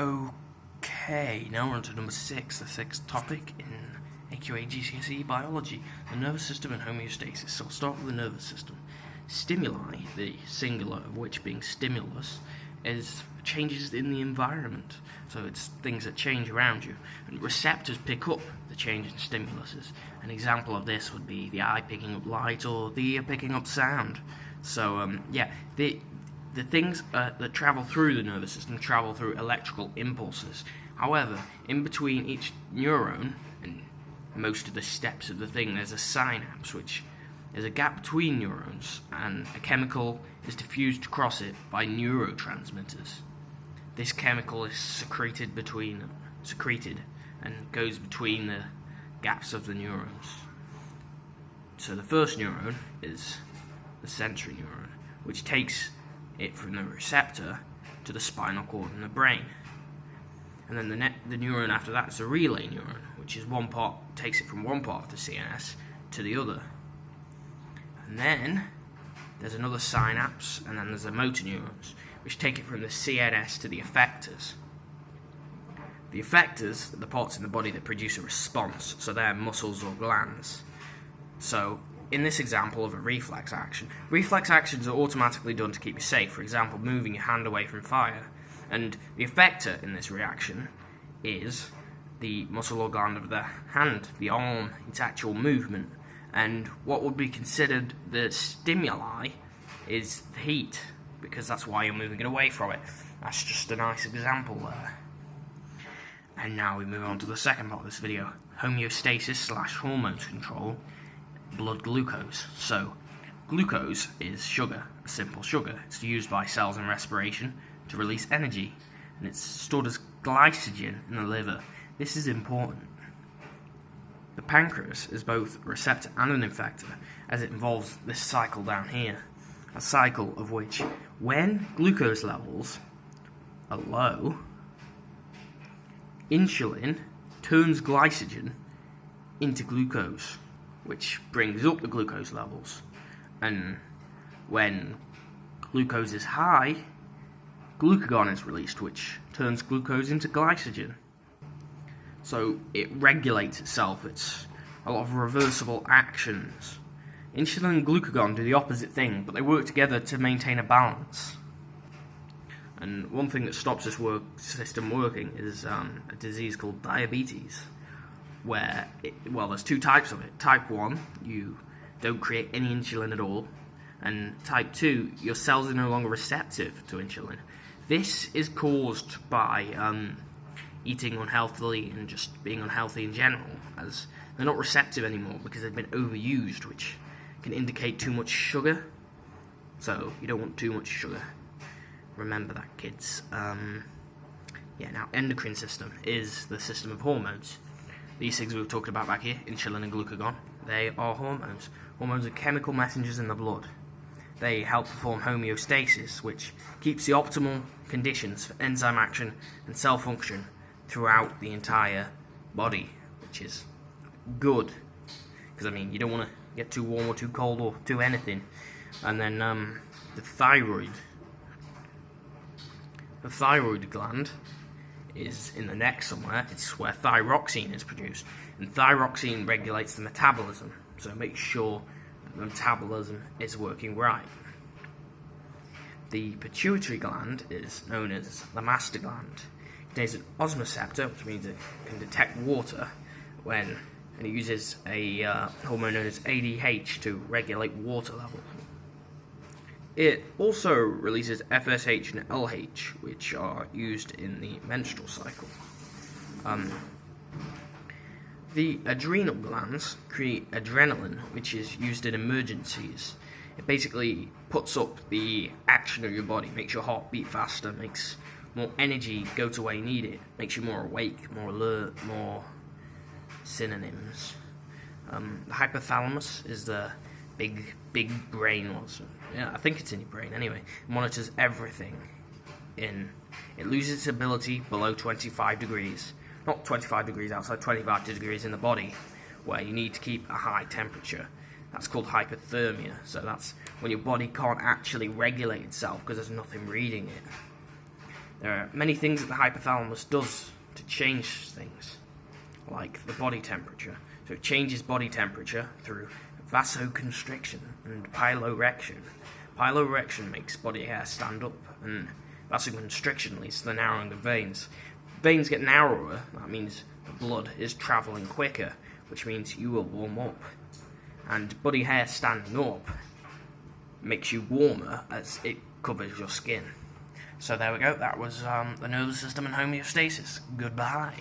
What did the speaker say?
Okay, now we're on to number 6, the sixth topic in AQA GCSE biology, the nervous system and homeostasis. So I'll start with the nervous system. Stimuli, the singular of which being stimulus, is changes in the environment. So it's things that change around you. And receptors pick up the change in stimuluses. An example of this would be the eye picking up light or the ear picking up sound. So the things that travel through the nervous system travel through electrical impulses. However, in between each neuron and most of the steps of the thing, there's a synapse, which is a gap between neurons, and a chemical is diffused across it by neurotransmitters. This chemical is secreted and goes between the gaps of the neurons. So the first neuron is the sensory neuron, which takes it from the receptor to the spinal cord and the brain. And then the neuron after that is the relay neuron, which is takes it from one part of the CNS to the other. And then there's another synapse, and then there's the motor neurons, which take it from the CNS to the effectors. The effectors are the parts in the body that produce a response, so they're muscles or glands. So in this example of a reflex action, reflex actions are automatically done to keep you safe. For example, moving your hand away from fire. And the effector in this reaction is the muscle or gland of the hand, the arm, its actual movement. And what would be considered the stimuli is the heat, because that's why you're moving it away from it. That's just a nice example there. And now we move on to the second part of this video, homeostasis / hormones control, blood glucose. So, glucose is sugar, a simple sugar. It's used by cells in respiration to release energy, and it's stored as glycogen in the liver. This is important. The pancreas is both a receptor and an effector, as it involves this cycle down here, a cycle of which, when glucose levels are low, insulin turns glycogen into glucose, which brings up the glucose levels. And when glucose is high, glucagon is released, which turns glucose into glycogen. So it regulates itself. It's a lot of reversible actions. Insulin and glucagon do the opposite thing, but they work together to maintain a balance. And one thing that stops this system working is a disease called diabetes, where there's two types of it. Type 1, you don't create any insulin at all, and type 2, your cells are no longer receptive to insulin. This is caused by eating unhealthily and just being unhealthy in general, as they're not receptive anymore because they've been overused, which can indicate too much sugar. So you don't want too much sugar. Remember that, kids. Now endocrine system is the system of hormones. These things we've talked about back here, insulin and glucagon, they are hormones. Hormones are chemical messengers in the blood. They help perform homeostasis, which keeps the optimal conditions for enzyme action and cell function throughout the entire body, which is good. Because, you don't want to get too warm or too cold or too anything. And then the thyroid. The thyroid gland is in the neck somewhere. It's where thyroxine is produced. And thyroxine regulates the metabolism, so make sure the metabolism is working right. The pituitary gland is known as the master gland. It contains an osmoreceptor, which means it can detect water, and it uses a hormone known as ADH to regulate water level. It also releases FSH and LH, which are used in the menstrual cycle. The adrenal glands create adrenaline, which is used in emergencies. It basically puts up the action of your body, makes your heart beat faster, makes more energy go to where you need it, makes you more awake, more alert, more synonyms. The hypothalamus is the big brain. I think it's in your brain anyway. It monitors everything. It loses its ability below 25 degrees. Not 25 degrees outside, 25 degrees in the body, where you need to keep a high temperature. That's called hypothermia. So that's when your body can't actually regulate itself because there's nothing reading it. There are many things that the hypothalamus does to change things, like the body temperature. So it changes body temperature through vasoconstriction and piloerection. Piloerection makes body hair stand up, and vasoconstriction leads to the narrowing of veins. Veins get narrower, that means the blood is travelling quicker, which means you will warm up. And body hair standing up makes you warmer as it covers your skin. So there we go, that was the nervous system and homeostasis. Goodbye.